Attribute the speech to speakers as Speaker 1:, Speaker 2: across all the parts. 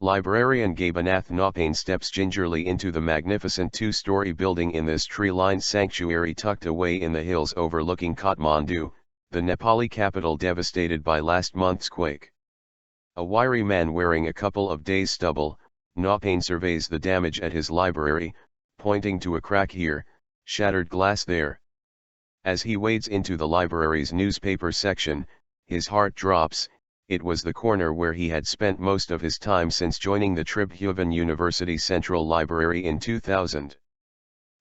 Speaker 1: Librarian Gebanath Nyaupane steps gingerly into the magnificent two-story building in this tree-lined sanctuary tucked away in the hills overlooking Kathmandu, the Nepali capital devastated by last month's quake. A wiry man wearing a couple of days' stubble, Nyaupane surveys the damage at his library, pointing to a crack here, shattered glass there. As he wades into the library's newspaper section, his heart drops. It was the corner where he had spent most of his time since joining the Tribhuvan University Central Library in 2000.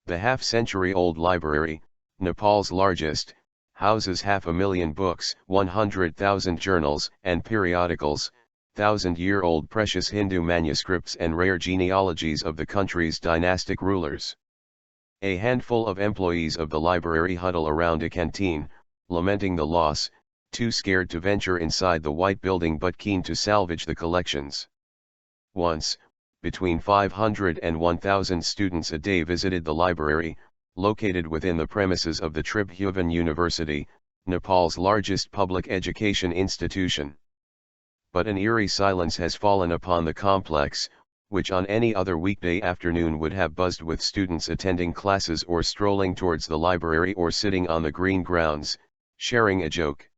Speaker 1: The half-century-old library, Nepal's largest, houses 500,000 books, 100,000 journals and periodicals, 1,000-year-old precious Hindu manuscripts and rare genealogies of the country's dynastic rulers. A handful of employees of the library huddle around a canteen, lamenting the loss, too scared to venture inside the white building but keen to salvage the collections. Once, between 500 and 1,000 students a day visited the library, located within the premises of the Tribhuvan University, Nepal's largest public education institution. But an eerie silence has fallen upon the complex, which on any other weekday afternoon would have buzzed with students attending classes or strolling towards the library or sitting on the green grounds, sharing a joke.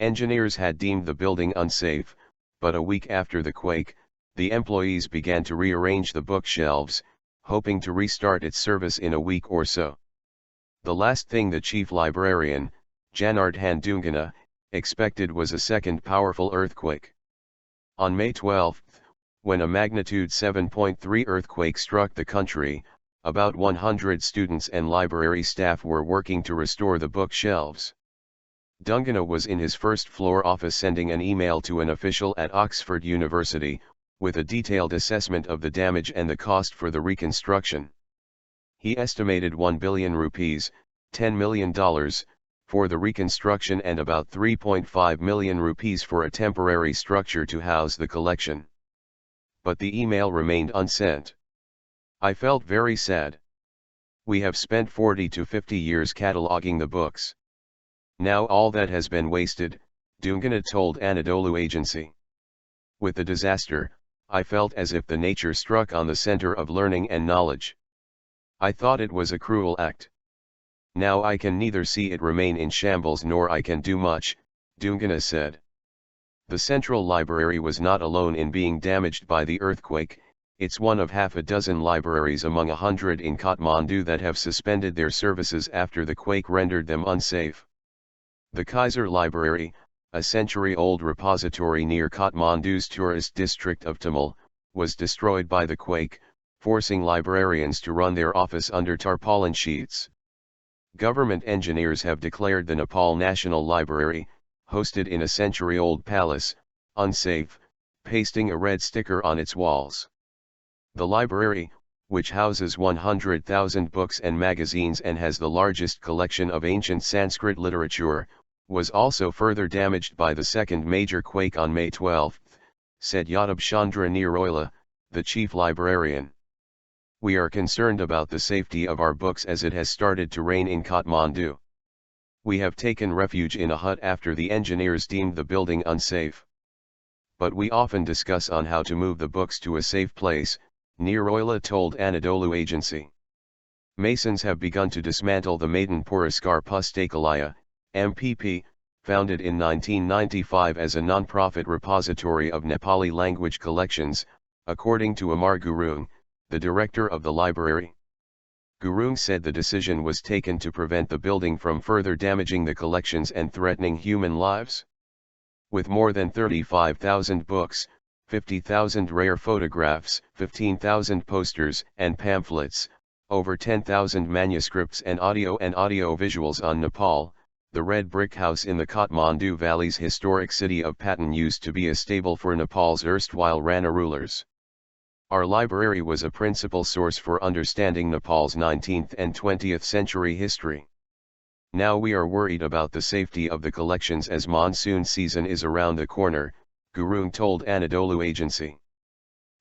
Speaker 1: Engineers had deemed the building unsafe, but a week after the quake, the employees began to rearrange the bookshelves, hoping to restart its service in a week or so. The last thing the chief librarian, Janardhan Dungana, expected was a second powerful earthquake. On May 12, when a magnitude 7.3 earthquake struck the country, about 100 students and library staff were working to restore the bookshelves. Dungana was in his first-floor office sending an email to an official at Oxford University, with a detailed assessment of the damage and the cost for the reconstruction. He estimated 1 billion rupees, $10 million, for the reconstruction and about 3.5 million rupees for a temporary structure to house the collection. But the email remained unsent. I felt very sad. We have spent 40 to 50 years cataloguing the books. Now all that has been wasted, Dungana told Anadolu Agency. With the disaster, I felt as if the nature struck on the center of learning and knowledge. I thought it was a cruel act. Now I can neither see it remain in shambles nor I can do much, Dungana said. The Central Library was not alone in being damaged by the earthquake. It's one of half a dozen libraries among 100 in Kathmandu that have suspended their services after the quake rendered them unsafe. The Kaiser Library, a century-old repository near Kathmandu's tourist district of Tamil, was destroyed by the quake, forcing librarians to run their office under tarpaulin sheets. Government engineers have declared the Nepal National Library, hosted in a century-old palace, unsafe, pasting a red sticker on its walls. The library, which houses 100,000 books and magazines and has the largest collection of ancient Sanskrit literature, was also further damaged by the second major quake on May 12, said Yadav Chandra Niroyla, the chief librarian. We are concerned about the safety of our books as it has started to rain in Kathmandu. We have taken refuge in a hut after the engineers deemed the building unsafe. But we often discuss on how to move the books to a safe place, Niroyla told Anadolu Agency. Masons have begun to dismantle the Maiden Puraskar Pustakalaya, MPP, founded in 1995 as a non-profit repository of Nepali language collections, according to Amar Gurung, the director of the library. Gurung said the decision was taken to prevent the building from further damaging the collections and threatening human lives. With more than 35,000 books, 50,000 rare photographs, 15,000 posters and pamphlets, over 10,000 manuscripts and audio visuals on Nepal, the red brick house in the Kathmandu Valley's historic city of Patan used to be a stable for Nepal's erstwhile Rana rulers. Our library was a principal source for understanding Nepal's 19th and 20th century history. Now we are worried about the safety of the collections as monsoon season is around the corner, Gurung told Anadolu Agency.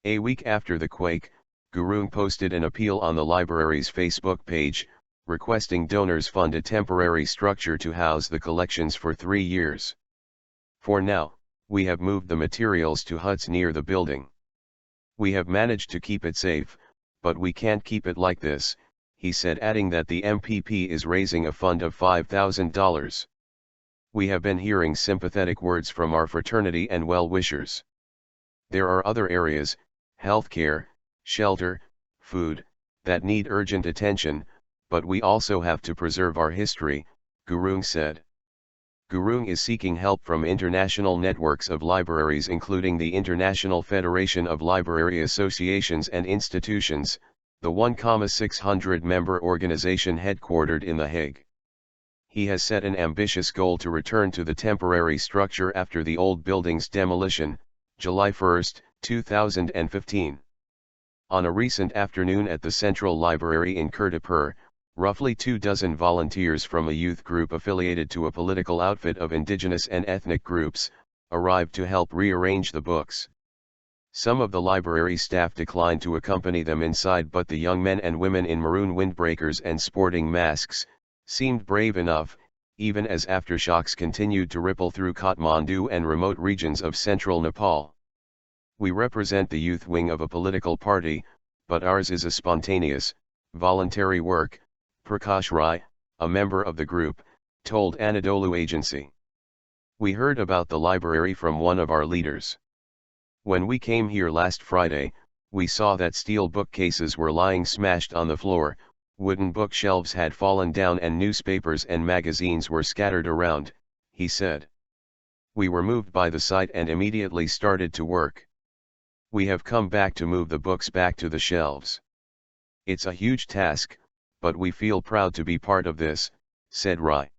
Speaker 1: A week after the quake, Gurung posted an appeal on the library's Facebook page, requesting donors fund a temporary structure to house the collections for 3 years. For now, we have moved the materials to huts near the building. We have managed to keep it safe, but we can't keep it like this, he said, adding that the MPP is raising a fund of $5,000. We have been hearing sympathetic words from our fraternity and well-wishers. There are other areas, healthcare, shelter, food, that need urgent attention, but we also have to preserve our history, Gurung said. Gurung is seeking help from international networks of libraries, including the International Federation of Library Associations and Institutions, the 1,600-member organization headquartered in The Hague. He has set an ambitious goal to return to the temporary structure after the old building's demolition, July 1, 2015. On a recent afternoon at the Central Library in Kirtipur, roughly 24 volunteers from a youth group affiliated to a political outfit of indigenous and ethnic groups, arrived to help rearrange the books. Some of the library staff declined to accompany them inside, but the young men and women in maroon windbreakers and sporting masks seemed brave enough, even as aftershocks continued to ripple through Kathmandu and remote regions of central Nepal. We represent the youth wing of a political party, but ours is a spontaneous, voluntary work, Prakash Rai, a member of the group, told Anadolu Agency. We heard about the library from one of our leaders. When we came here last Friday, we saw that steel bookcases were lying smashed on the floor, wooden bookshelves had fallen down and newspapers and magazines were scattered around, he said. We were moved by the sight and immediately started to work. We have come back to move the books back to the shelves. It's a huge task, but we feel proud to be part of this, said Rai.